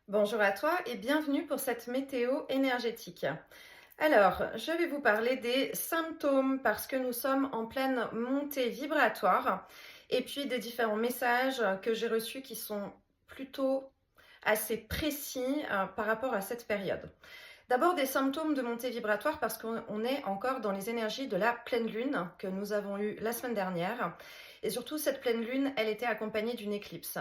Bonjour à toi et bienvenue pour cette météo énergétique. Alors, je vais vous parler des symptômes parce que nous sommes en pleine montée vibratoire et puis des différents messages que j'ai reçus qui sont plutôt assez précis par rapport à cette période. D'abord des symptômes de montée vibratoire parce qu'on est encore dans les énergies de la pleine lune que nous avons eue la semaine dernière. Et surtout, cette pleine lune, elle était accompagnée d'une éclipse.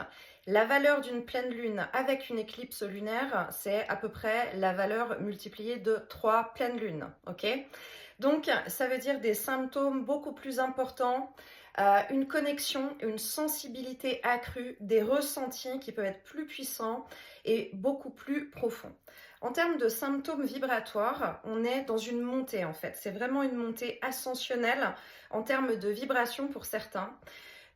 La valeur d'une pleine lune avec une éclipse lunaire, c'est à peu près la valeur multipliée de 3 pleines lunes. Ok? Donc, ça veut dire des symptômes beaucoup plus importants, une connexion, une sensibilité accrue, des ressentis qui peuvent être plus puissants et beaucoup plus profonds. En termes de symptômes vibratoires, on est dans une montée en fait. C'est vraiment une montée ascensionnelle en termes de vibration pour certains.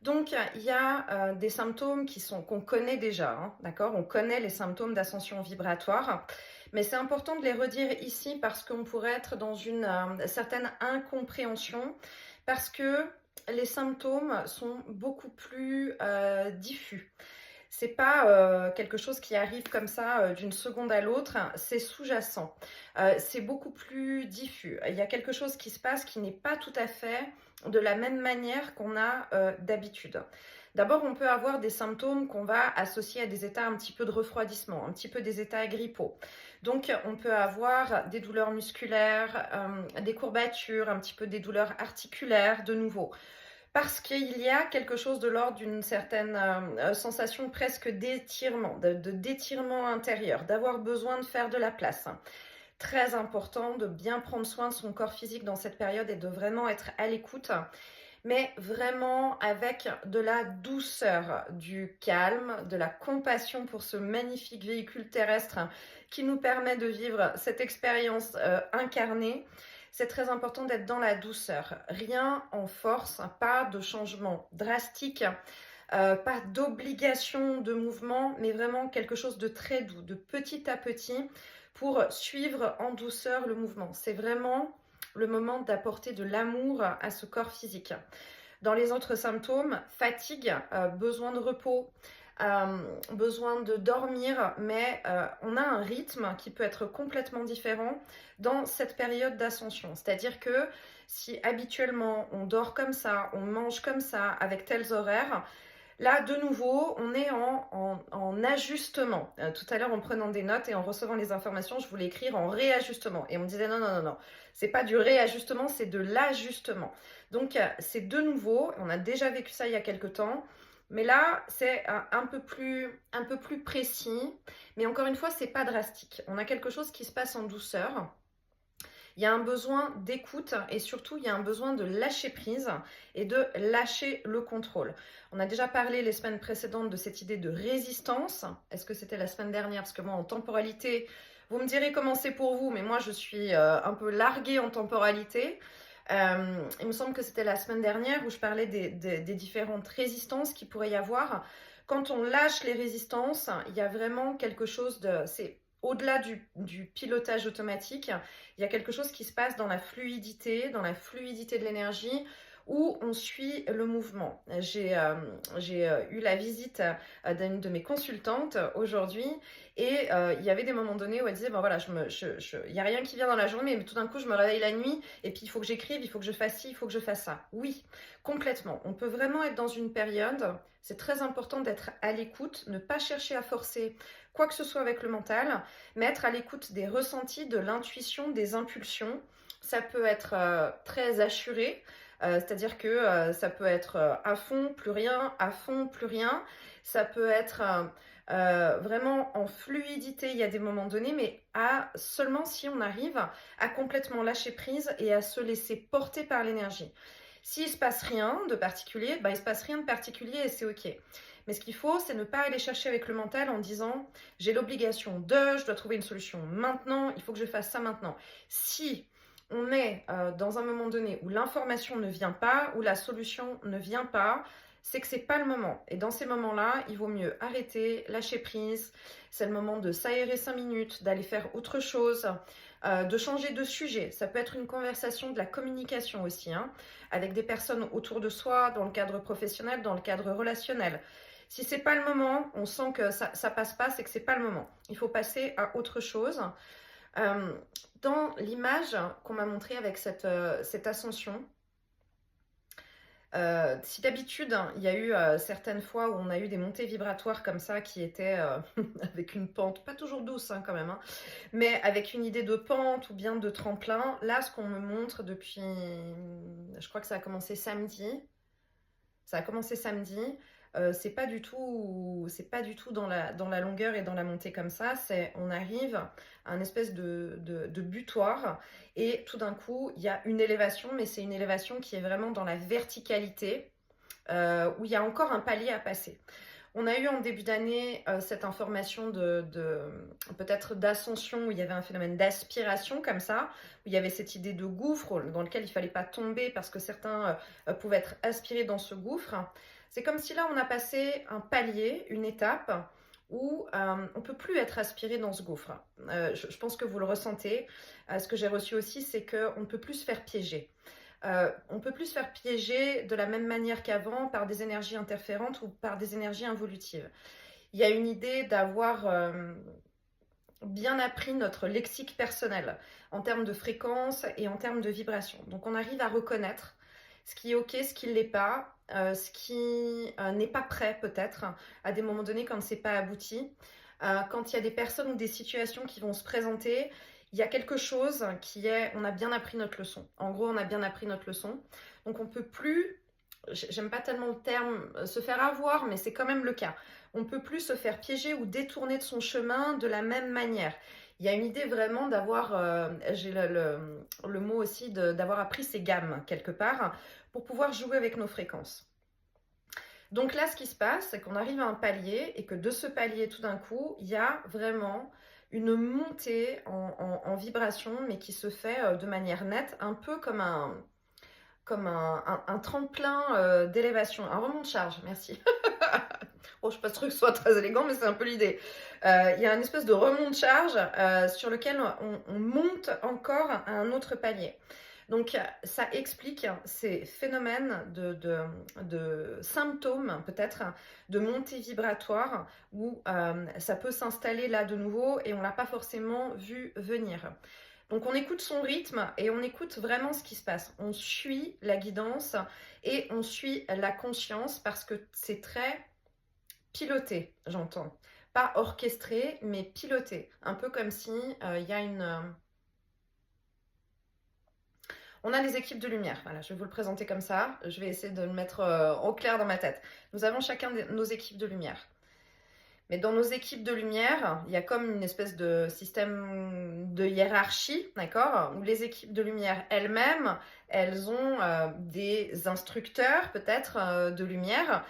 Donc, il y a des symptômes qu'on connaît déjà, hein, d'accord? On connaît les symptômes d'ascension vibratoire, mais c'est important de les redire ici parce qu'on pourrait être dans une certaine incompréhension, parce que les symptômes sont beaucoup plus diffus. C'est pas quelque chose qui arrive comme ça d'une seconde à l'autre, c'est sous-jacent. C'est beaucoup plus diffus. Il y a quelque chose qui se passe qui n'est pas tout à fait de la même manière qu'on a d'habitude. D'abord, on peut avoir des symptômes qu'on va associer à des états un petit peu de refroidissement, un petit peu des états grippaux. Donc, on peut avoir des douleurs musculaires, des courbatures, un petit peu des douleurs articulaires de nouveau. Parce qu'il y a quelque chose de l'ordre d'une certaine sensation presque d'étirement, de d'étirement intérieur, d'avoir besoin de faire de la place. Très important de bien prendre soin de son corps physique dans cette période et de vraiment être à l'écoute, mais vraiment avec de la douceur, du calme, de la compassion pour ce magnifique véhicule terrestre qui nous permet de vivre cette expérience incarnée. C'est très important d'être dans la douceur. Rien en force, pas de changement drastique, pas d'obligation de mouvement, mais vraiment quelque chose de très doux, de petit à petit, pour suivre en douceur le mouvement. C'est vraiment le moment d'apporter de l'amour à ce corps physique. Dans les autres symptômes, fatigue, besoin de repos, besoin de dormir, mais on a un rythme qui peut être complètement différent dans cette période d'ascension. C'est-à-dire que si habituellement on dort comme ça, on mange comme ça, avec tels horaires, là, de nouveau, on est en ajustement. Tout à l'heure, en prenant des notes et en recevant les informations, je voulais écrire en réajustement. Et on me disait non, non, non, non. C'est pas du réajustement, c'est de l'ajustement. Donc, c'est de nouveau. On a déjà vécu ça il y a quelques temps. Mais là, c'est un peu plus précis. Mais encore une fois, c'est pas drastique. On a quelque chose qui se passe en douceur. Il y a un besoin d'écoute et surtout, il y a un besoin de lâcher prise et de lâcher le contrôle. On a déjà parlé les semaines précédentes de cette idée de résistance. Est-ce que c'était la semaine dernière? Parce que moi, en temporalité, vous me direz comment c'est pour vous, mais moi, je suis un peu larguée en temporalité. Il me semble que c'était la semaine dernière où je parlais des différentes résistances qu'il pourrait y avoir. Quand on lâche les résistances, il y a vraiment quelque chose de... C'est au-delà du pilotage automatique, il y a quelque chose qui se passe dans la fluidité de l'énergie, où on suit le mouvement. J'ai eu la visite d'une de mes consultantes aujourd'hui et il y avait des moments donnés où elle disait, bon voilà, il n'y a rien qui vient dans la journée, mais tout d'un coup je me réveille la nuit et puis il faut que j'écrive, il faut que je fasse ci, il faut que je fasse ça. Oui, complètement. On peut vraiment être dans une période, c'est très important d'être à l'écoute, ne pas chercher à forcer quoi que ce soit avec le mental, mais être à l'écoute des ressentis, de l'intuition, des impulsions. Ça peut être très assuré, c'est-à-dire que ça peut être à fond, plus rien, à fond, plus rien. Ça peut être vraiment en fluidité, il y a des moments donnés, mais seulement si on arrive à complètement lâcher prise et à se laisser porter par l'énergie. S'il ne se passe rien de particulier, il ne se passe rien de particulier et c'est OK. Mais ce qu'il faut, c'est ne pas aller chercher avec le mental en disant j'ai l'obligation de, je dois trouver une solution maintenant, il faut que je fasse ça maintenant. Si on est dans un moment donné où l'information ne vient pas, où la solution ne vient pas, c'est que c'est pas le moment. Et dans ces moments-là, il vaut mieux arrêter, lâcher prise. C'est le moment de s'aérer 5 minutes, d'aller faire autre chose, de changer de sujet. Ça peut être une conversation, de la communication aussi, hein, avec des personnes autour de soi, dans le cadre professionnel, dans le cadre relationnel. Si c'est pas le moment, on sent que ça passe pas, c'est que c'est pas le moment. Il faut passer à autre chose. Euh, Dans l'image qu'on m'a montrée avec cette ascension, si d'habitude, hein, il y a eu certaines fois où on a eu des montées vibratoires comme ça qui étaient avec une pente, pas toujours douce hein, quand même, hein, mais avec une idée de pente ou bien de tremplin, là ce qu'on me montre depuis, je crois que ça a commencé samedi, c'est pas du tout dans la longueur et dans la montée comme ça. On arrive à un espèce de butoir et tout d'un coup, il y a une élévation, mais c'est une élévation qui est vraiment dans la verticalité, où il y a encore un palier à passer. On a eu en début d'année cette information peut-être d'ascension où il y avait un phénomène d'aspiration comme ça, où il y avait cette idée de gouffre dans lequel il ne fallait pas tomber parce que certains pouvaient être aspirés dans ce gouffre. C'est comme si là on a passé un palier, une étape où on ne peut plus être aspiré dans ce gouffre. Je pense que vous le ressentez. Ce que j'ai reçu aussi, c'est qu'on ne peut plus se faire piéger. On peut plus se faire piéger de la même manière qu'avant par des énergies interférentes ou par des énergies involutives. Il y a une idée d'avoir bien appris notre lexique personnel en termes de fréquence et en termes de vibration. Donc on arrive à reconnaître ce qui est ok, ce qui ne l'est pas, ce qui n'est pas prêt peut-être à des moments donnés quand c'est pas abouti. Quand il y a des personnes ou des situations qui vont se présenter, il y a quelque chose qui est, on a bien appris notre leçon. En gros, on a bien appris notre leçon. Donc on peut plus, j'aime pas tellement le terme se faire avoir, mais c'est quand même le cas. On peut plus se faire piéger ou détourner de son chemin de la même manière. Il y a une idée vraiment d'avoir, j'ai le mot aussi, d'avoir appris ses gammes quelque part pour pouvoir jouer avec nos fréquences. Donc là, ce qui se passe, c'est qu'on arrive à un palier et que de ce palier, tout d'un coup, il y a vraiment une montée en vibration, mais qui se fait de manière nette, un peu comme un tremplin d'élévation, un remont de charge, merci. Bon, je ne suis pas sûre que ce soit très élégant, mais c'est un peu l'idée. Il y a une espèce de remont de charge sur lequel on monte encore à un autre palier. Donc, ça explique ces phénomènes de symptômes, peut-être, de montée vibratoire, où ça peut s'installer là de nouveau et on ne l'a pas forcément vu venir. Donc, on écoute son rythme et on écoute vraiment ce qui se passe. On suit la guidance et on suit la conscience parce que c'est très piloté, j'entends. Pas orchestré, mais piloté. Un peu comme si il y a on a les équipes de lumière. Voilà, je vais vous le présenter comme ça. Je vais essayer de le mettre au clair dans ma tête. Nous avons chacun nos équipes de lumière. Mais dans nos équipes de lumière, il y a comme une espèce de système de hiérarchie, d'accord, où les équipes de lumière elles-mêmes, elles ont des instructeurs peut-être de lumière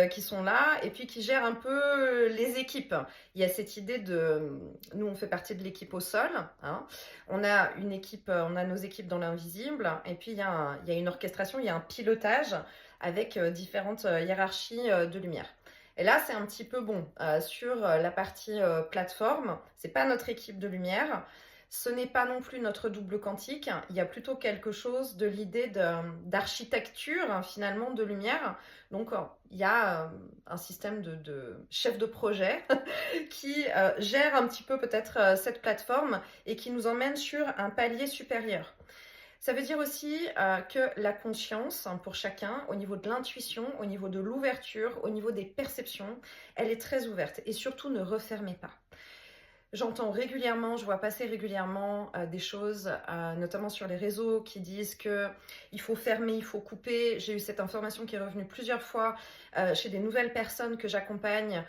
qui sont là et puis qui gèrent un peu les équipes. Il y a cette idée de, nous on fait partie de l'équipe au sol, hein. On a une équipe, on a nos équipes dans l'invisible et puis il y a une orchestration, il y a un pilotage avec différentes hiérarchies de lumière. Et là, c'est un petit peu bon. Sur la partie plateforme, c'est pas notre équipe de lumière. Ce n'est pas non plus notre double quantique. Il y a plutôt quelque chose de l'idée d'architecture, hein, finalement, de lumière. Donc, il y a un système de chef de projet qui gère un petit peu peut-être cette plateforme et qui nous emmène sur un palier supérieur. Ça veut dire aussi que la conscience, hein, pour chacun, au niveau de l'intuition, au niveau de l'ouverture, au niveau des perceptions, elle est très ouverte. Et surtout, ne refermez pas. J'entends régulièrement, je vois passer régulièrement des choses, notamment sur les réseaux, qui disent qu'il faut fermer, il faut couper. J'ai eu cette information qui est revenue plusieurs fois chez des nouvelles personnes que j'accompagne,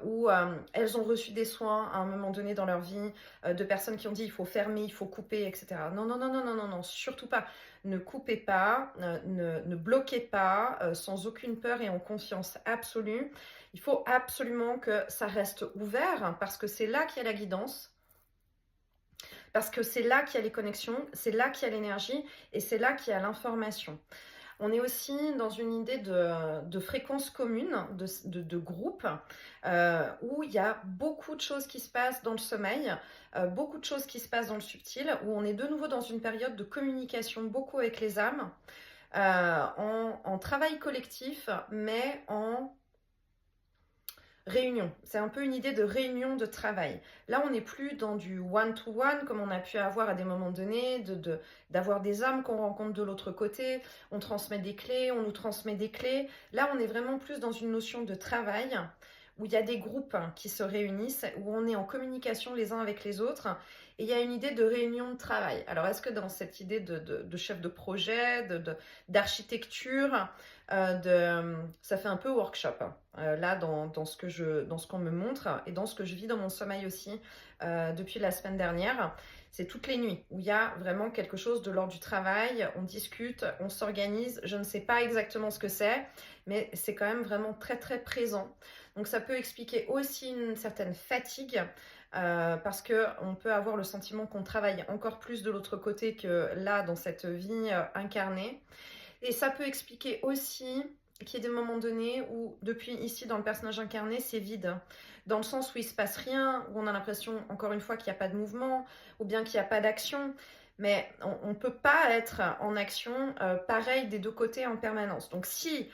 où elles ont reçu des soins à un moment donné dans leur vie, de personnes qui ont dit il faut fermer, il faut couper, etc. Non, non, non, non, non, non, non, surtout pas. Ne coupez pas, ne bloquez pas, sans aucune peur et en confiance absolue. Il faut absolument que ça reste ouvert hein, parce que c'est là qu'il y a la guidance, parce que c'est là qu'il y a les connexions, c'est là qu'il y a l'énergie et c'est là qu'il y a l'information. On est aussi dans une idée de fréquence commune, de groupe, où il y a beaucoup de choses qui se passent dans le sommeil, beaucoup de choses qui se passent dans le subtil, où on est de nouveau dans une période de communication beaucoup avec les âmes, en travail collectif, mais en réunion. C'est un peu une idée de réunion de travail. Là, on n'est plus dans du one-to-one comme on a pu avoir à des moments donnés, d'avoir des âmes qu'on rencontre de l'autre côté, on transmet des clés, on nous transmet des clés. Là, on est vraiment plus dans une notion de travail où il y a des groupes qui se réunissent, où on est en communication les uns avec les autres, et il y a une idée de réunion de travail. Alors, est-ce que dans cette idée de chef de projet, d'architecture, ça fait un peu workshop, là, dans ce qu'on me montre, et dans ce que je vis dans mon sommeil aussi, depuis la semaine dernière. C'est toutes les nuits où il y a vraiment quelque chose de l'ordre du travail, on discute, on s'organise, je ne sais pas exactement ce que c'est, mais c'est quand même vraiment très très présent. Donc ça peut expliquer aussi une certaine fatigue, parce qu'on peut avoir le sentiment qu'on travaille encore plus de l'autre côté que là dans cette vie incarnée. Et ça peut expliquer aussi qu'il y a des moments donnés où, depuis ici dans le personnage incarné, c'est vide. Dans le sens où il ne se passe rien, où on a l'impression, encore une fois, qu'il n'y a pas de mouvement, ou bien qu'il n'y a pas d'action. Mais on ne peut pas être en action pareil des deux côtés en permanence. Donc si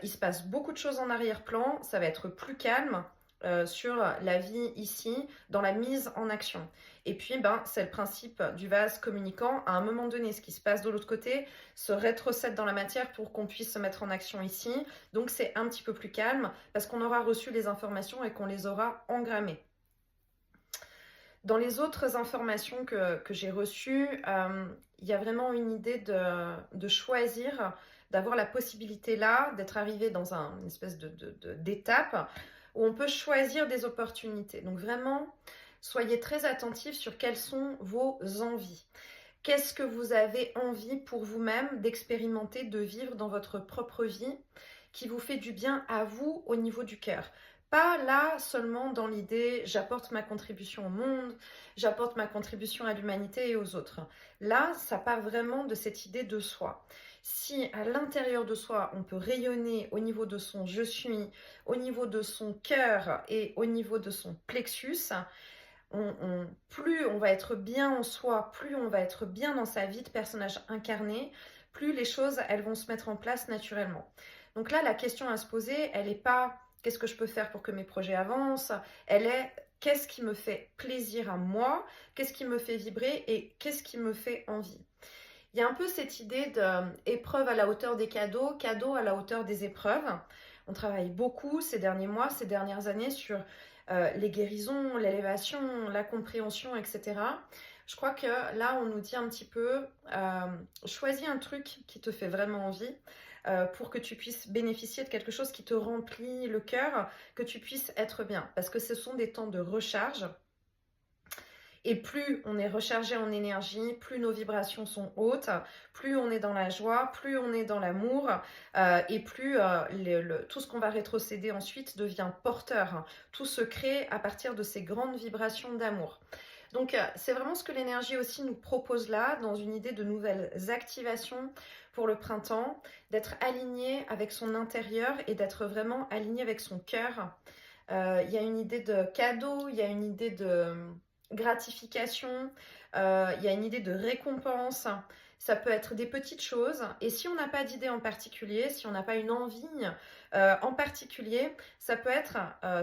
il se passe beaucoup de choses en arrière-plan, ça va être plus calme sur la vie ici, dans la mise en action. Et puis, c'est le principe du vase communicant. À un moment donné, ce qui se passe de l'autre côté se rétrocède dans la matière pour qu'on puisse se mettre en action ici. Donc, c'est un petit peu plus calme parce qu'on aura reçu les informations et qu'on les aura engrammées. Dans les autres informations que j'ai reçues, il y a vraiment une idée de choisir, d'avoir la possibilité là, d'être arrivé dans une espèce d'étape où on peut choisir des opportunités. Donc vraiment, soyez très attentifs sur quelles sont vos envies. Qu'est-ce que vous avez envie pour vous-même d'expérimenter, de vivre dans votre propre vie qui vous fait du bien à vous au niveau du cœur? Pas là seulement dans l'idée j'apporte ma contribution au monde, j'apporte ma contribution à l'humanité et aux autres. Là, ça part vraiment de cette idée de soi. Si à l'intérieur de soi, on peut rayonner au niveau de son je suis, au niveau de son cœur et au niveau de son plexus, plus on va être bien en soi, plus on va être bien dans sa vie de personnage incarné, plus les choses, elles vont se mettre en place naturellement. Donc là, la question à se poser, elle n'est pas qu'est-ce que je peux faire pour que mes projets avancent, elle est qu'est-ce qui me fait plaisir à moi, qu'est-ce qui me fait vibrer et qu'est-ce qui me fait envie. Il y a un peu cette idée d'épreuve à la hauteur des cadeaux, cadeaux à la hauteur des épreuves. On travaille beaucoup ces derniers mois, ces dernières années sur les guérisons, l'élévation, la compréhension, etc. Je crois que là, on nous dit un petit peu, choisis un truc qui te fait vraiment envie pour que tu puisses bénéficier de quelque chose qui te remplit le cœur, que tu puisses être bien. Parce que ce sont des temps de recharge. Et plus on est rechargé en énergie, plus nos vibrations sont hautes, plus on est dans la joie, plus on est dans l'amour, et plus tout ce qu'on va rétrocéder ensuite devient porteur. Tout se crée à partir de ces grandes vibrations d'amour. Donc c'est vraiment ce que l'énergie aussi nous propose là, dans une idée de nouvelles activations pour le printemps, d'être aligné avec son intérieur et d'être vraiment aligné avec son cœur. Il y a une idée de cadeau, il y a une idée de gratification, il y a une idée de récompense. Ça peut être des petites choses. Et si on n'a pas d'idée en particulier, si on n'a pas une envie en particulier, ça peut être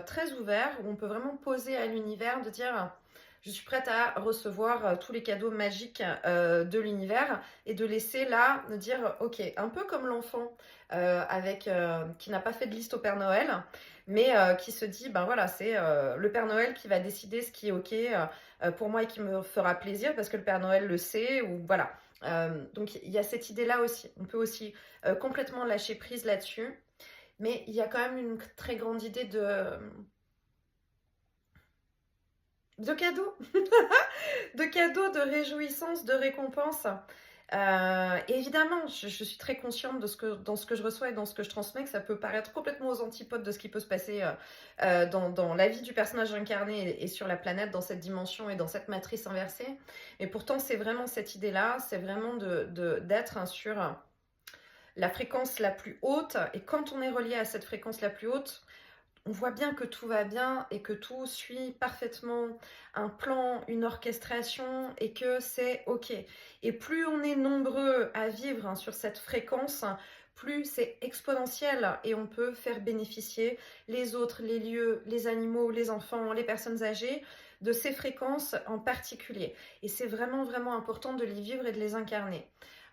très ouvert, où on peut vraiment poser à l'univers de dire je suis prête à recevoir tous les cadeaux magiques de l'univers et de laisser là, de dire ok, un peu comme l'enfant qui n'a pas fait de liste au Père Noël, mais qui se dit ben voilà, c'est le Père Noël qui va décider ce qui est ok pour moi et qui me fera plaisir parce que le Père Noël le sait, ou voilà. Donc il y a cette idée là aussi, on peut aussi complètement lâcher prise là-dessus, mais il y a quand même une très grande idée de cadeaux, de cadeaux, de réjouissance, de récompense. Évidemment, je suis très consciente dans ce que je reçois et dans ce que je transmets, que ça peut paraître complètement aux antipodes de ce qui peut se passer dans la vie du personnage incarné et sur la planète, dans cette dimension et dans cette matrice inversée. Et pourtant, c'est vraiment cette idée-là, c'est vraiment d'être sur la fréquence la plus haute. Et quand on est relié à cette fréquence la plus haute, on voit bien que tout va bien et que tout suit parfaitement un plan, une orchestration et que c'est ok. Et plus on est nombreux à vivre sur cette fréquence, plus c'est exponentiel et on peut faire bénéficier les autres, les lieux, les animaux, les enfants, les personnes âgées de ces fréquences en particulier. Et c'est vraiment, vraiment important de les vivre et de les incarner.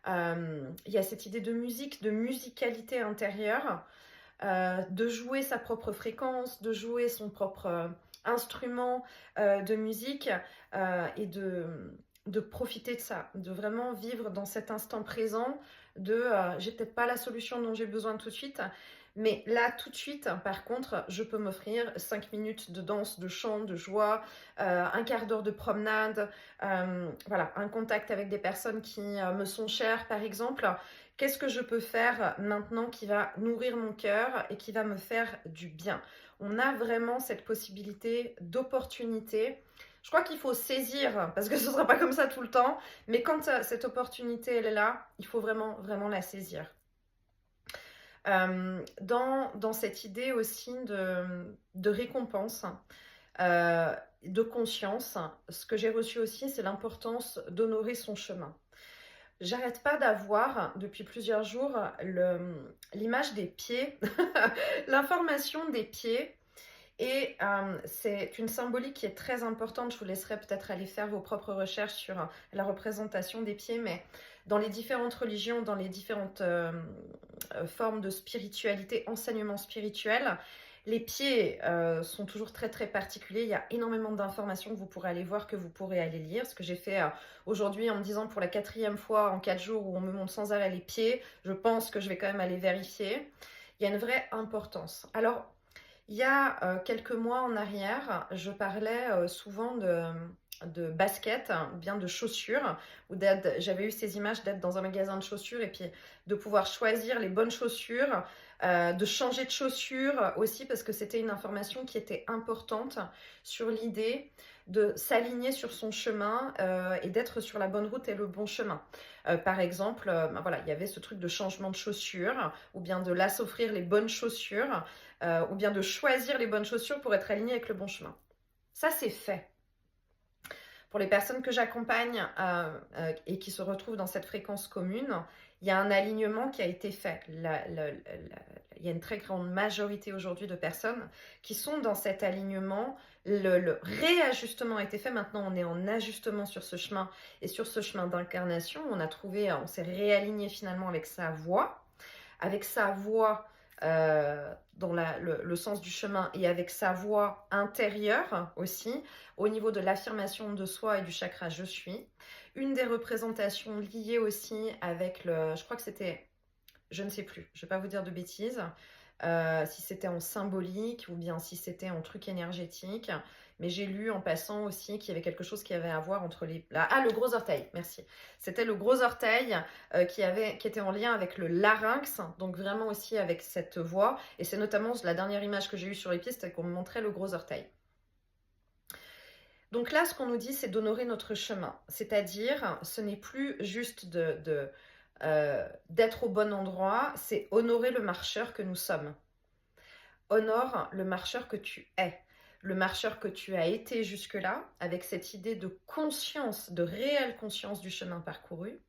Il y a cette idée de musique, de musicalité intérieure, de jouer sa propre fréquence, de jouer son propre instrument de musique et de profiter de ça, de vraiment vivre dans cet instant présent de j'ai peut-être pas la solution dont j'ai besoin tout de suite, mais là tout de suite, par contre, je peux m'offrir 5 minutes de danse, de chant, de joie, un quart d'heure de promenade, voilà, un contact avec des personnes qui me sont chères par exemple. Qu'est-ce que je peux faire maintenant qui va nourrir mon cœur et qui va me faire du bien? On a vraiment cette possibilité d'opportunité. Je crois qu'il faut saisir, parce que ce ne sera pas comme ça tout le temps, mais quand cette opportunité elle est là, il faut vraiment, vraiment la saisir. Dans cette idée aussi de récompense, de conscience, ce que j'ai reçu aussi, c'est l'importance d'honorer son chemin. J'arrête pas d'avoir, depuis plusieurs jours, l'image des pieds, l'information des pieds. Et c'est une symbolique qui est très importante. Je vous laisserai peut-être aller faire vos propres recherches sur la représentation des pieds, mais dans les différentes religions, dans les différentes formes de spiritualité, enseignement spirituel, les pieds sont toujours très très particuliers. Il y a énormément d'informations que vous pourrez aller voir, que vous pourrez aller lire. Ce que j'ai fait aujourd'hui en me disant pour la 4e fois en 4 jours où on me montre sans arrêt les pieds, je pense que je vais quand même aller vérifier. Il y a une vraie importance. Alors, il y a quelques mois en arrière, je parlais souvent de baskets, ou bien de chaussures, ou j'avais eu ces images d'être dans un magasin de chaussures et puis de pouvoir choisir les bonnes chaussures, de changer de chaussures aussi parce que c'était une information qui était importante sur l'idée de s'aligner sur son chemin et d'être sur la bonne route et le bon chemin. Par exemple, ben voilà, il y avait ce truc de changement de chaussures ou bien de là s'offrir les bonnes chaussures ou bien de choisir les bonnes chaussures pour être aligné avec le bon chemin. Ça, c'est fait. Pour les personnes que j'accompagne et qui se retrouvent dans cette fréquence commune, il y a un alignement qui a été fait. Il y a une très grande majorité aujourd'hui de personnes qui sont dans cet alignement. Le réajustement a été fait. Maintenant, on est en ajustement sur ce chemin et sur ce chemin d'incarnation. On s'est réaligné finalement avec sa voix. Avec sa voix dans le sens du chemin et avec sa voix intérieure aussi, au niveau de l'affirmation de soi et du chakra je suis. Une des représentations liées aussi avec je crois que c'était, je ne sais plus, je ne vais pas vous dire de bêtises, si c'était en symbolique ou bien si c'était en truc énergétique. Mais j'ai lu en passant aussi qu'il y avait quelque chose qui avait à voir entre les... Ah, le gros orteil, merci. C'était le gros orteil qui était en lien avec le larynx, donc vraiment aussi avec cette voix. Et c'est notamment la dernière image que j'ai eue sur les pieds, c'était qu'on me montrait le gros orteil. Donc là, ce qu'on nous dit, c'est d'honorer notre chemin. C'est-à-dire, ce n'est plus juste d'être au bon endroit, c'est honorer le marcheur que nous sommes. Honore le marcheur que tu es. Le marcheur que tu as été jusque-là, avec cette idée de conscience, de réelle conscience du chemin parcouru,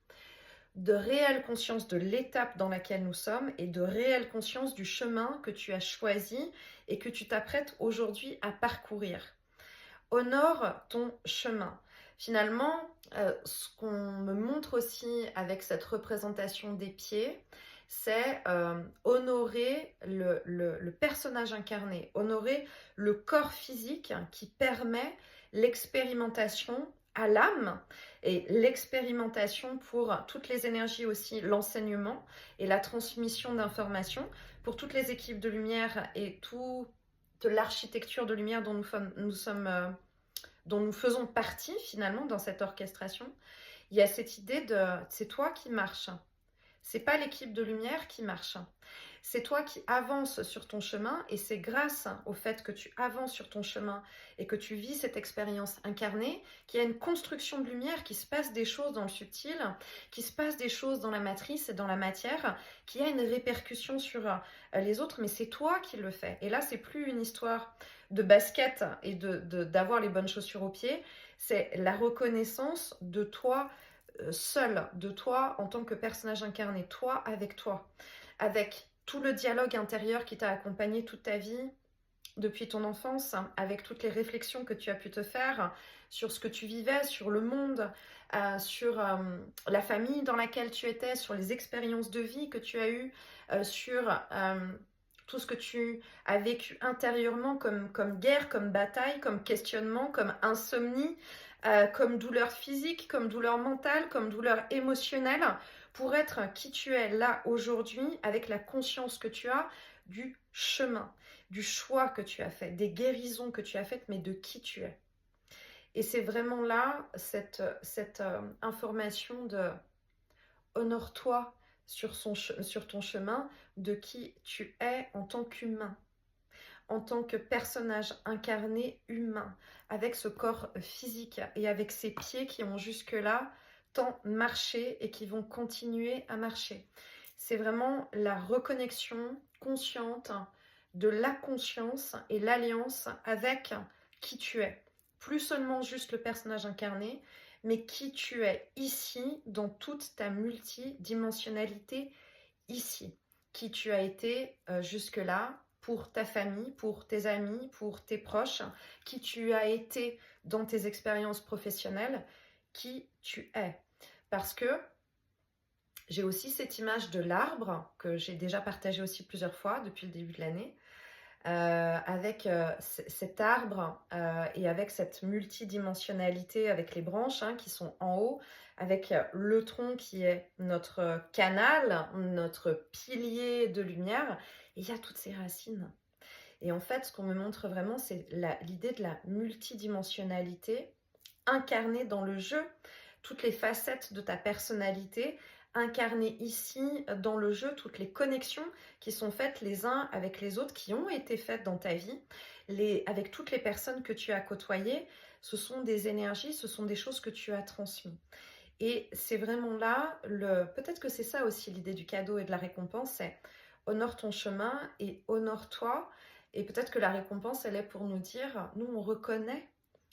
de réelle conscience de l'étape dans laquelle nous sommes et de réelle conscience du chemin que tu as choisi et que tu t'apprêtes aujourd'hui à parcourir. Honore ton chemin. Finalement, ce qu'on me montre aussi avec cette représentation des pieds, c'est honorer le personnage incarné, honorer le corps physique qui permet l'expérimentation à l'âme et l'expérimentation pour toutes les énergies aussi, l'enseignement et la transmission d'informations pour toutes les équipes de lumière et toute l'architecture de lumière dont dont nous faisons partie finalement dans cette orchestration. Il y a cette idée de c'est toi qui marches. C'est pas l'équipe de lumière qui marche. C'est toi qui avances sur ton chemin et c'est grâce au fait que tu avances sur ton chemin et que tu vis cette expérience incarnée qu'il y a une construction de lumière, qui se passe des choses dans le subtil, qui se passe des choses dans la matrice et dans la matière, qui a une répercussion sur les autres, mais c'est toi qui le fais. Et là, c'est plus une histoire de basket et d'avoir les bonnes chaussures aux pieds, c'est la reconnaissance de toi seul, de toi en tant que personnage incarné, toi avec toi, avec tout le dialogue intérieur qui t'a accompagné toute ta vie, depuis ton enfance, avec toutes les réflexions que tu as pu te faire sur ce que tu vivais, sur le monde, sur la famille dans laquelle tu étais, sur les expériences de vie que tu as eues, sur tout ce que tu as vécu intérieurement comme guerre, comme bataille, comme questionnement, comme insomnie, comme douleur physique, comme douleur mentale, comme douleur émotionnelle, pour être qui tu es là aujourd'hui avec la conscience que tu as du chemin, du choix que tu as fait, des guérisons que tu as faites, mais de qui tu es. Et c'est vraiment là cette information de honore-toi sur ton chemin, de qui tu es en tant qu'humain, en tant que personnage incarné humain, avec ce corps physique et avec ces pieds qui ont jusque-là tant marché et qui vont continuer à marcher. C'est vraiment la reconnexion consciente de la conscience et l'alliance avec qui tu es. Plus seulement juste le personnage incarné, mais qui tu es ici dans toute ta multidimensionnalité ici. Qui tu as été jusque-là pour ta famille, pour tes amis, pour tes proches, qui tu as été dans tes expériences professionnelles, qui tu es. Parce que j'ai aussi cette image de l'arbre que j'ai déjà partagée aussi plusieurs fois depuis le début de l'année, avec cet arbre et avec cette multidimensionnalité avec les branches qui sont en haut, avec le tronc qui est notre canal, notre pilier de lumière, et il y a toutes ces racines. Et en fait, ce qu'on me montre vraiment, c'est l'idée de la multidimensionnalité incarnée dans le jeu, toutes les facettes de ta personnalité incarnées ici dans le jeu, toutes les connexions qui sont faites les uns avec les autres, qui ont été faites dans ta vie, avec toutes les personnes que tu as côtoyées, ce sont des énergies, ce sont des choses que tu as transmises. Et c'est vraiment là, peut-être que c'est ça aussi l'idée du cadeau et de la récompense, c'est honore ton chemin et honore-toi. Et peut-être que la récompense, elle est pour nous dire, nous on reconnaît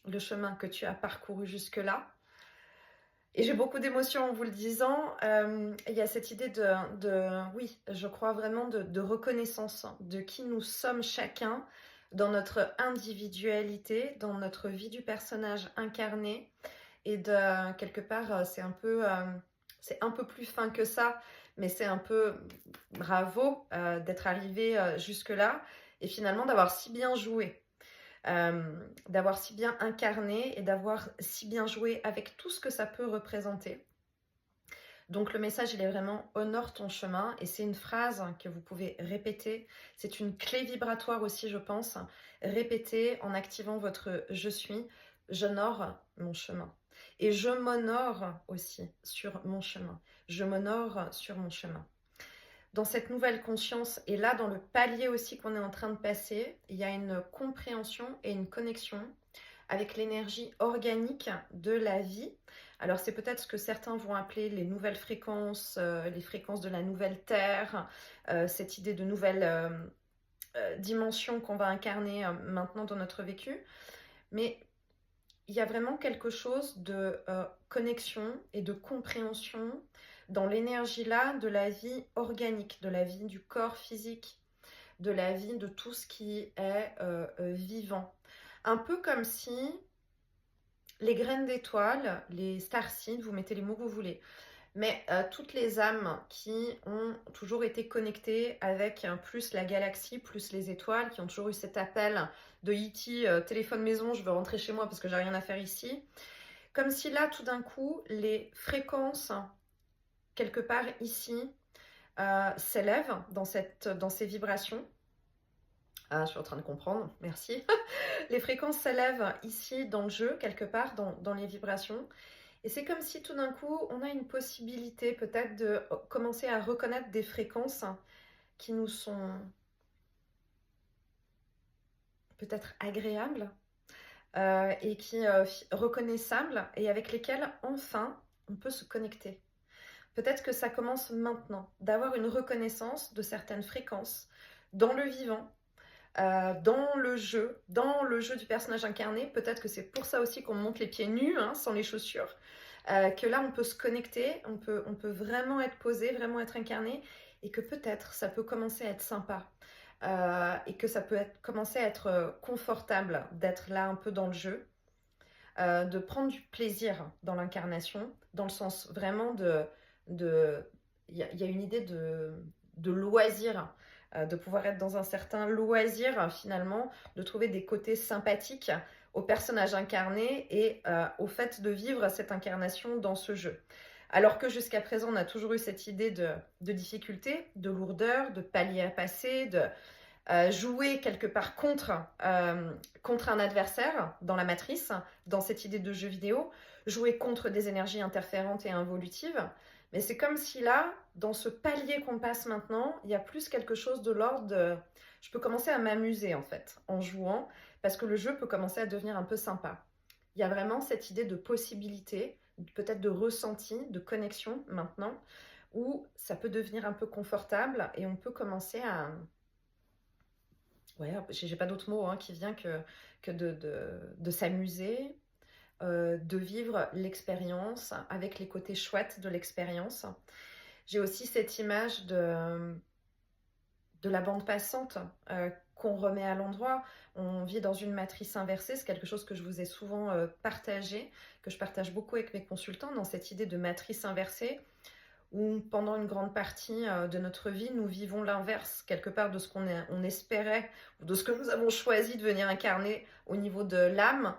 le chemin que tu as parcouru jusque-là. Et j'ai beaucoup d'émotions en vous le disant. Il y a cette idée oui, je crois vraiment de reconnaissance de qui nous sommes chacun dans notre individualité, dans notre vie du personnage incarné. Et quelque part, c'est un peu plus fin que ça, mais c'est un peu bravo d'être arrivé jusque-là et finalement d'avoir si bien joué. D'avoir si bien incarné et d'avoir si bien joué avec tout ce que ça peut représenter. Donc le message, il est vraiment honore ton chemin, et c'est une phrase que vous pouvez répéter. C'est une clé vibratoire aussi, je pense. Répétez en activant votre je suis, j'honore mon chemin. Et je m'honore aussi sur mon chemin. Je m'honore sur mon chemin. Dans cette nouvelle conscience, et là dans le palier aussi qu'on est en train de passer, il y a une compréhension et une connexion avec l'énergie organique de la vie. Alors c'est peut-être ce que certains vont appeler les nouvelles fréquences, les fréquences de la nouvelle Terre, cette idée de nouvelle dimension qu'on va incarner maintenant dans notre vécu. Mais il y a vraiment quelque chose de connexion et de compréhension dans l'énergie là de la vie organique, de la vie du corps physique, de la vie de tout ce qui est vivant. Un peu comme si les graines d'étoiles, les starseeds, vous mettez les mots que vous voulez, mais toutes les âmes qui ont toujours été connectées avec plus la galaxie, plus les étoiles, qui ont toujours eu cet appel de E.T. Téléphone maison, je veux rentrer chez moi parce que j'ai rien à faire ici. Comme si là, tout d'un coup, les fréquences, quelque part ici, s'élèvent dans ces vibrations. Ah, je suis en train de comprendre, merci. Les fréquences s'élèvent ici dans le jeu, quelque part, dans les vibrations. Et c'est comme si tout d'un coup, on a une possibilité peut-être de commencer à reconnaître des fréquences qui nous sont peut-être agréables et qui reconnaissables et avec lesquelles enfin on peut se connecter. Peut-être que ça commence maintenant, d'avoir une reconnaissance de certaines fréquences dans le vivant, dans le jeu du personnage incarné. Peut-être que c'est pour ça aussi qu'on monte les pieds nus, sans les chaussures, que là on peut se connecter, on peut vraiment être posé, vraiment être incarné, et que peut-être ça peut commencer à être sympa et que ça peut commencer à être confortable d'être là un peu dans le jeu, de prendre du plaisir dans l'incarnation, dans le sens vraiment de il y a une idée de loisir, de pouvoir être dans un certain loisir finalement, de trouver des côtés sympathiques au personnage incarné et au fait de vivre cette incarnation dans ce jeu. Alors que jusqu'à présent, on a toujours eu cette idée de difficulté, de lourdeur, de palier à passer, de jouer quelque part contre un adversaire dans la matrice, dans cette idée de jeu vidéo, jouer contre des énergies interférentes et involutives. Mais c'est comme si là, dans ce palier qu'on passe maintenant, il y a plus quelque chose de l'ordre de... Je peux commencer à m'amuser en fait, en jouant, parce que le jeu peut commencer à devenir un peu sympa. Il y a vraiment cette idée de possibilité, peut-être de ressenti, de connexion maintenant, où ça peut devenir un peu confortable et on peut commencer à... Ouais, j'ai pas d'autre mot hein, qui vient que de s'amuser, de vivre l'expérience avec les côtés chouettes de l'expérience. J'ai aussi cette image de la bande passante qu'on remet à l'endroit. On vit dans une matrice inversée, c'est quelque chose que je vous ai souvent partagé, que je partage beaucoup avec mes consultants, dans cette idée de matrice inversée, où pendant une grande partie de notre vie, nous vivons l'inverse, quelque part de ce on espérait, ou de ce que nous avons choisi de venir incarner au niveau de l'âme.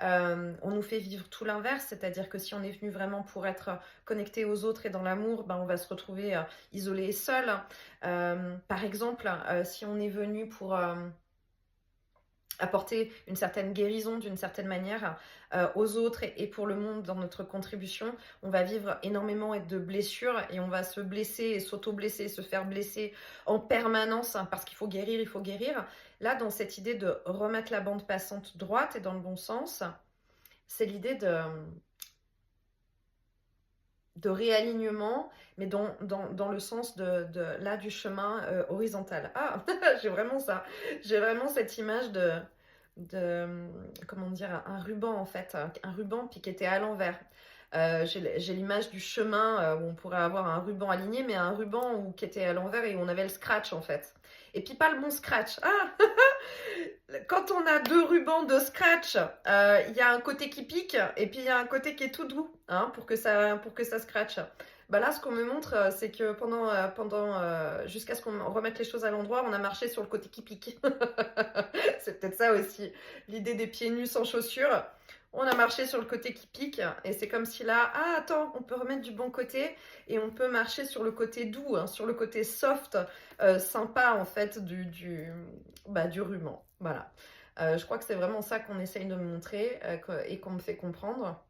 On nous fait vivre tout l'inverse, c'est-à-dire que si on est venu vraiment pour être connecté aux autres et dans l'amour, ben on va se retrouver isolé et seul. Par exemple, si on est venu pour apporter une certaine guérison d'une certaine manière aux autres et pour le monde dans notre contribution, on va vivre énormément de blessures et on va se blesser et s'auto-blesser, se faire blesser en permanence hein, parce qu'il faut guérir, il faut guérir. Là, dans cette idée de remettre la bande passante droite et dans le bon sens, c'est l'idée de réalignement, mais dans le sens là du chemin horizontal. Ah, j'ai vraiment ça. J'ai vraiment cette image comment dire, un ruban en fait, un ruban puis qui était à l'envers. J'ai l'image du chemin où on pourrait avoir un ruban aligné, mais un ruban qui était à l'envers et où on avait le scratch en fait. Et puis pas le bon scratch. Ah quand on a deux rubans de scratch, il y a un côté qui pique et puis il y a un côté qui est tout doux hein, pour que ça scratche. Bah là, ce qu'on me montre, c'est que jusqu'à ce qu'on remette les choses à l'endroit, on a marché sur le côté qui pique. C'est peut-être ça aussi, l'idée des pieds nus sans chaussures. On a marché sur le côté qui pique et c'est comme si là, ah attends, on peut remettre du bon côté et on peut marcher sur le côté doux, hein, sur le côté soft, sympa en fait du ruban. Voilà. Je crois que c'est vraiment ça qu'on essaye de me montrer et qu'on me fait comprendre.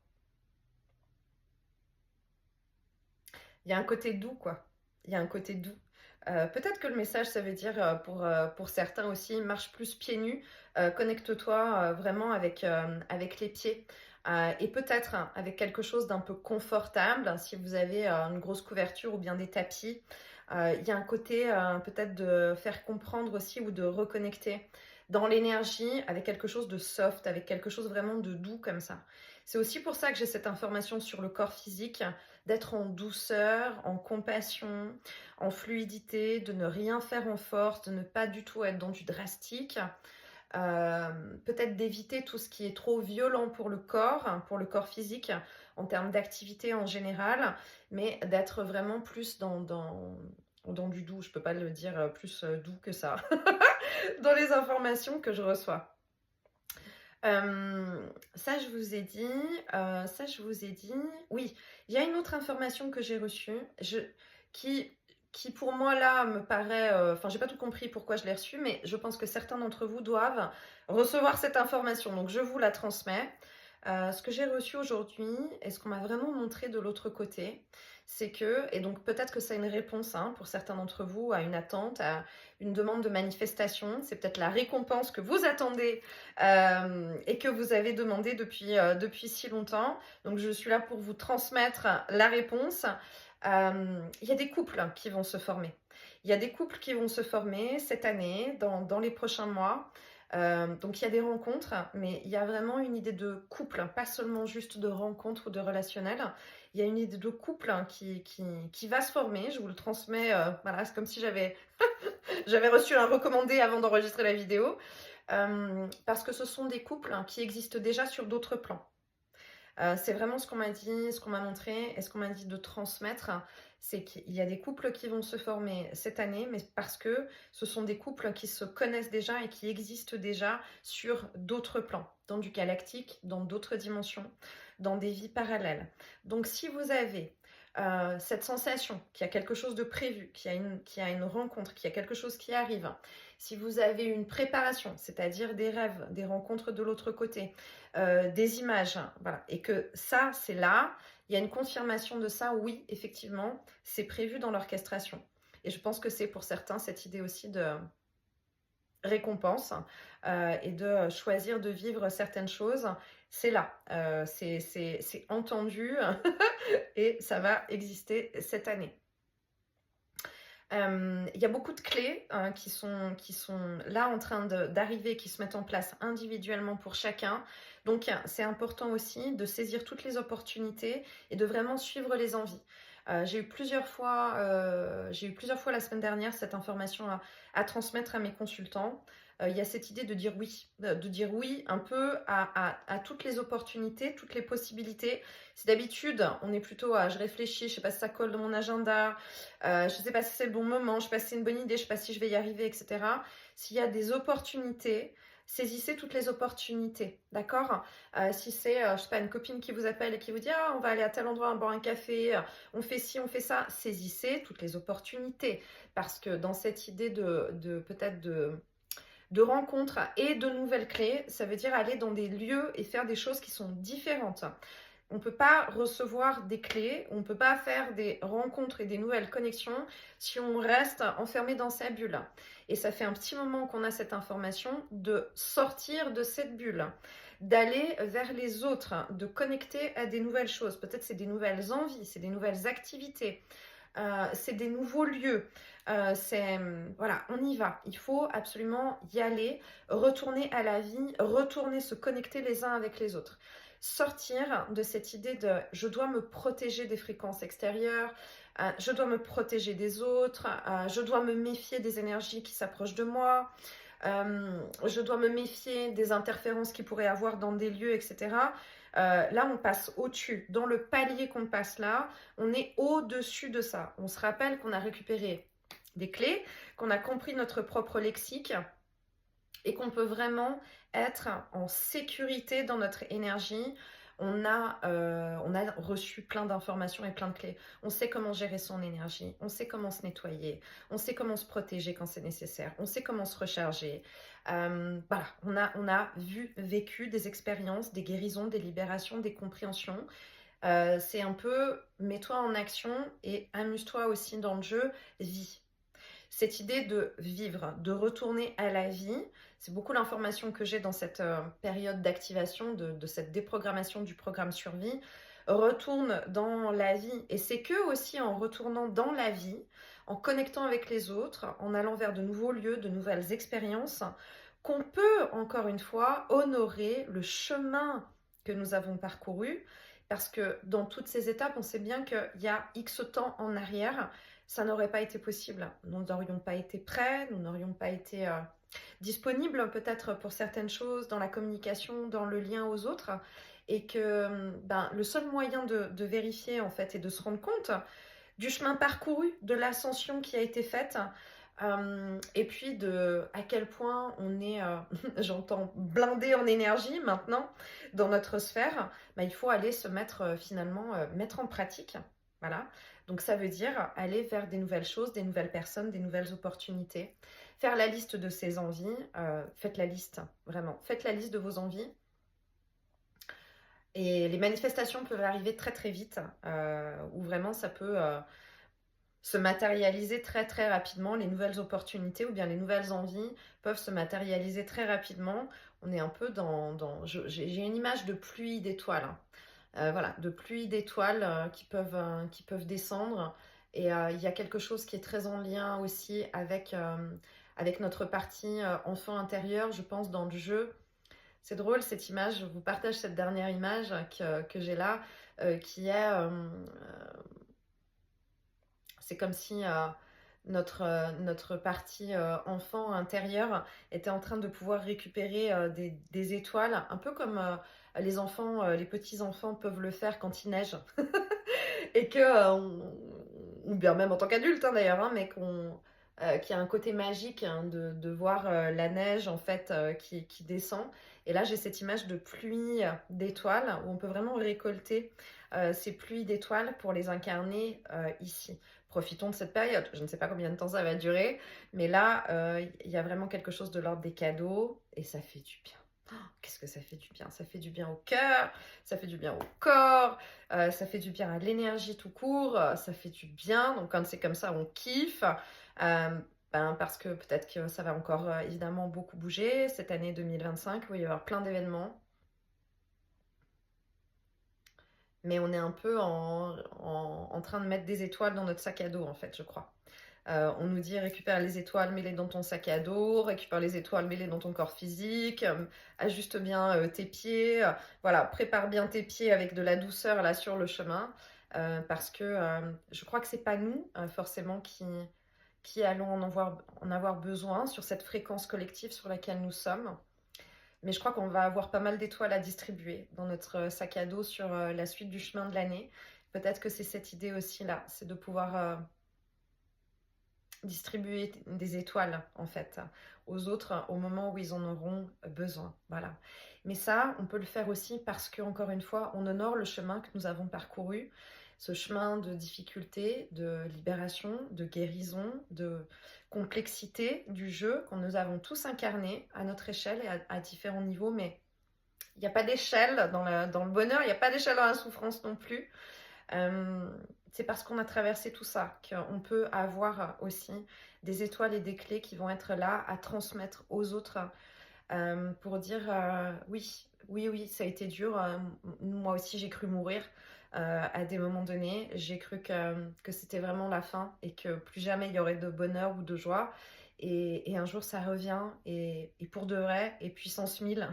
Il y a un côté doux, quoi. Il y a un côté doux. Peut-être que le message, ça veut dire pour certains aussi, marche plus pieds nus, connecte-toi vraiment avec les pieds. Et peut-être hein, avec quelque chose d'un peu confortable, si vous avez une grosse couverture ou bien des tapis. Il y a un côté peut-être de faire comprendre aussi ou de reconnecter dans l'énergie avec quelque chose de soft, avec quelque chose vraiment de doux comme ça. C'est aussi pour ça que j'ai cette information sur le corps physique, d'être en douceur, en compassion, en fluidité, de ne rien faire en force, de ne pas du tout être dans du drastique. Peut-être d'éviter tout ce qui est trop violent pour le corps physique, en termes d'activité en général, mais d'être vraiment plus dans du doux. Je ne peux pas le dire plus doux que ça, dans les informations que je reçois. Ça, je vous ai dit. Oui, il y a une autre information que j'ai reçue, qui pour moi là me paraît, enfin j'ai pas tout compris pourquoi je l'ai reçue, mais je pense que certains d'entre vous doivent recevoir cette information, donc je vous la transmets. Ce que j'ai reçu aujourd'hui et ce qu'on m'a vraiment montré de l'autre côté, c'est que, et donc peut-être que c'est une réponse hein, pour certains d'entre vous à une attente, à une demande de manifestation, c'est peut-être la récompense que vous attendez et que vous avez demandé depuis si longtemps. Donc je suis là pour vous transmettre la réponse. Il y a des couples qui vont se former. Il y a des couples qui vont se former cette année, dans les prochains mois. Donc il y a des rencontres, mais il y a vraiment une idée de couple, hein, pas seulement juste de rencontre ou de relationnel. Il y a une idée de couple, hein, qui va se former. Je vous le transmets, voilà, c'est comme si j'avais reçu un recommandé avant d'enregistrer la vidéo, parce que ce sont des couples, hein, qui existent déjà sur d'autres plans. C'est vraiment ce qu'on m'a dit, ce qu'on m'a montré et ce qu'on m'a dit de transmettre, c'est qu'il y a des couples qui vont se former cette année, mais parce que ce sont des couples qui se connaissent déjà et qui existent déjà sur d'autres plans, dans du galactique, dans d'autres dimensions, dans des vies parallèles. Donc si vous avez cette sensation qu'il y a quelque chose de prévu, qu'il y a une rencontre, qu'il y a quelque chose qui arrive, si vous avez une préparation, c'est-à-dire des rêves, des rencontres de l'autre côté, des images, voilà, et que ça, c'est là, il y a une confirmation de ça, oui, effectivement, c'est prévu dans l'orchestration. Et je pense que c'est pour certains cette idée aussi de récompense et de choisir de vivre certaines choses, c'est là, c'est entendu et ça va exister cette année. Il y a beaucoup de clés qui sont là en train d'arriver, qui se mettent en place individuellement pour chacun. Donc, c'est important aussi de saisir toutes les opportunités et de vraiment suivre les envies. J'ai eu plusieurs fois la semaine dernière cette information à transmettre à mes consultants. Il y a cette idée de dire oui un peu à toutes les opportunités, toutes les possibilités. Si d'habitude, on est plutôt à je réfléchis, je sais pas si ça colle dans mon agenda, je sais pas si c'est le bon moment, je sais pas si c'est une bonne idée, je sais pas si je vais y arriver, etc. S'il y a des opportunités, saisissez toutes les opportunités, d'accord? Si c'est, je sais pas, une copine qui vous appelle et qui vous dit ah, on va aller à tel endroit, boire un café, on fait ci, on fait ça, saisissez toutes les opportunités. Parce que dans cette idée peut-être de rencontres et de nouvelles clés, ça veut dire aller dans des lieux et faire des choses qui sont différentes. On ne peut pas recevoir des clés, on ne peut pas faire des rencontres et des nouvelles connexions si on reste enfermé dans sa bulle. Et ça fait un petit moment qu'on a cette information de sortir de cette bulle, d'aller vers les autres, de connecter à des nouvelles choses. Peut-être c'est des nouvelles envies, c'est des nouvelles activités. C'est des nouveaux lieux. Voilà, on y va. Il faut absolument y aller, retourner à la vie, retourner se connecter les uns avec les autres. Sortir de cette idée de je dois me protéger des fréquences extérieures, je dois me protéger des autres, je dois me méfier des énergies qui s'approchent de moi, je dois me méfier des interférences qu'il pourrait avoir dans des lieux, etc. Là, on passe au-dessus. Dans le palier qu'on passe là, on est au-dessus de ça. On se rappelle qu'on a récupéré des clés, qu'on a compris notre propre lexique et qu'on peut vraiment être en sécurité dans notre énergie. On a reçu plein d'informations et plein de clés. On sait comment gérer son énergie, on sait comment se nettoyer, on sait comment se protéger quand c'est nécessaire, on sait comment se recharger. Voilà, on a vécu des expériences, des guérisons, des libérations, des compréhensions. C'est un peu mets-toi en action et amuse-toi aussi dans le jeu, vis. Cette idée de vivre, de retourner à la vie, c'est beaucoup l'information que j'ai dans cette période d'activation, de cette déprogrammation du programme survie. Retourne dans la vie. Et c'est que aussi en retournant dans la vie, en connectant avec les autres, en allant vers de nouveaux lieux, de nouvelles expériences, qu'on peut, encore une fois, honorer le chemin que nous avons parcouru. Parce que dans toutes ces étapes, on sait bien qu'il y a X temps en arrière, ça n'aurait pas été possible. Nous n'aurions pas été prêts, nous n'aurions pas été disponibles peut-être pour certaines choses dans la communication, dans le lien aux autres. Et que le seul moyen de vérifier en fait et de se rendre compte du chemin parcouru, de l'ascension qui a été faite, et puis à quel point on est, j'entends, blindé en énergie maintenant dans notre sphère, il faut aller se mettre finalement, mettre en pratique. Voilà. Donc ça veut dire aller vers des nouvelles choses, des nouvelles personnes, des nouvelles opportunités. Faire la liste de ses envies. Faites la liste, vraiment. Faites la liste de vos envies. Et les manifestations peuvent arriver très très vite, où vraiment ça peut se matérialiser très très rapidement. Les nouvelles opportunités ou bien les nouvelles envies peuvent se matérialiser très rapidement. On est un peu j'ai une image de pluie d'étoiles. Voilà, de pluie d'étoiles qui peuvent descendre. Et il y a quelque chose qui est très en lien aussi avec avec notre partie enfant intérieur, je pense, dans le jeu. C'est drôle cette image, je vous partage cette dernière image que j'ai là, qui est, c'est comme si notre partie enfant intérieur était en train de pouvoir récupérer des étoiles, un peu comme les enfants, les petits-enfants peuvent le faire quand il neige. Et que, ou bien même en tant qu'adulte hein, d'ailleurs, hein, mais qu'il y a un côté magique hein, de voir la neige en fait qui descend. Et là, j'ai cette image de pluie d'étoiles où on peut vraiment récolter ces pluies d'étoiles pour les incarner ici. Profitons de cette période. Je ne sais pas combien de temps ça va durer, mais là, il y a vraiment quelque chose de l'ordre des cadeaux et ça fait du bien. Oh, qu'est-ce que ça fait du bien? Ça fait du bien au cœur, ça fait du bien au corps, ça fait du bien à l'énergie tout court, ça fait du bien. Donc quand c'est comme ça, on kiffe. Parce que peut-être que ça va encore évidemment beaucoup bouger. Cette année 2025, il va y avoir plein d'événements. Mais on est un peu en train de mettre des étoiles dans notre sac à dos, en fait, je crois. On nous dit récupère les étoiles, mets-les dans ton sac à dos, récupère les étoiles, mets-les dans ton corps physique, ajuste bien tes pieds, voilà, prépare bien tes pieds avec de la douceur là sur le chemin, parce que je crois que c'est pas nous forcément qui allons en avoir besoin sur cette fréquence collective sur laquelle nous sommes. Mais je crois qu'on va avoir pas mal d'étoiles à distribuer dans notre sac à dos sur la suite du chemin de l'année. Peut-être que c'est cette idée aussi là, c'est de pouvoir distribuer des étoiles en fait aux autres au moment où ils en auront besoin. Voilà. Mais ça, on peut le faire aussi parce que encore une fois, on honore le chemin que nous avons parcouru, ce chemin de difficulté, de libération, de guérison, de complexité du jeu que nous avons tous incarné à notre échelle et à différents niveaux. Mais il n'y a pas d'échelle dans le bonheur, il n'y a pas d'échelle dans la souffrance non plus. C'est parce qu'on a traversé tout ça qu'on peut avoir aussi des étoiles et des clés qui vont être là à transmettre aux autres pour dire oui, oui, oui, ça a été dur. Moi aussi, j'ai cru mourir à des moments donnés. J'ai cru que c'était vraiment la fin et que plus jamais il y aurait de bonheur ou de joie. Et un jour, ça revient et pour de vrai, et puissance 1000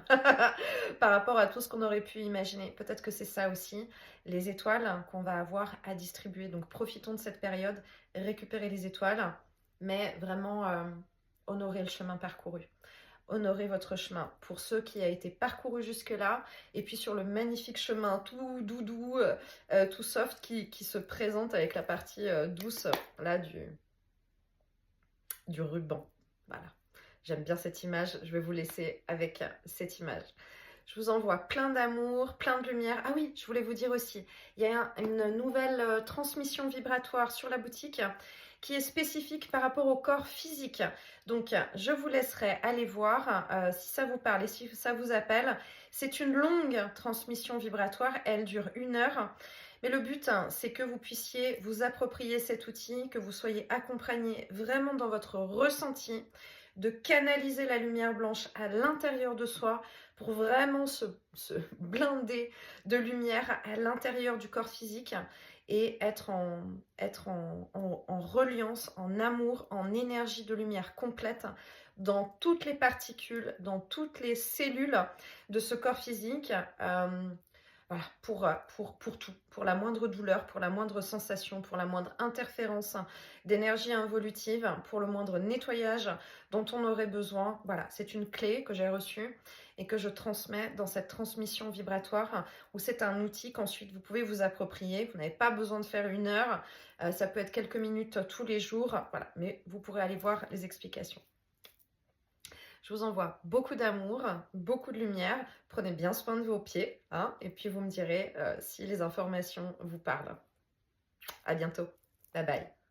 par rapport à tout ce qu'on aurait pu imaginer. Peut-être que c'est ça aussi, les étoiles qu'on va avoir à distribuer. Donc, profitons de cette période, récupérer les étoiles, mais vraiment honorer le chemin parcouru. Honorez votre chemin pour ceux qui a été parcouru jusque-là et puis sur le magnifique chemin tout doudou, tout soft qui se présente avec la partie douce là du ruban. Voilà, j'aime bien cette image, je vais vous laisser avec cette image. Je vous envoie plein d'amour, plein de lumière. Ah oui, je voulais vous dire aussi, il y a une nouvelle transmission vibratoire sur la boutique qui est spécifique par rapport au corps physique. Donc, je vous laisserai aller voir si ça vous parle et si ça vous appelle. C'est une longue transmission vibratoire, elle dure 1 heure. Mais le but, c'est que vous puissiez vous approprier cet outil, que vous soyez accompagné vraiment dans votre ressenti, de canaliser la lumière blanche à l'intérieur de soi pour vraiment se blinder de lumière à l'intérieur du corps physique et être en reliance, en amour, en énergie de lumière complète dans toutes les particules, dans toutes les cellules de ce corps physique. Voilà, pour tout, pour la moindre douleur, pour la moindre sensation, pour la moindre interférence d'énergie involutive, pour le moindre nettoyage dont on aurait besoin. Voilà, c'est une clé que j'ai reçue et que je transmets dans cette transmission vibratoire où c'est un outil qu'ensuite vous pouvez vous approprier. Vous n'avez pas besoin de faire 1 heure, ça peut être quelques minutes tous les jours, voilà, mais vous pourrez aller voir les explications. Je vous envoie beaucoup d'amour, beaucoup de lumière. Prenez bien soin de vos pieds, hein, et puis vous me direz si les informations vous parlent. À bientôt. Bye bye.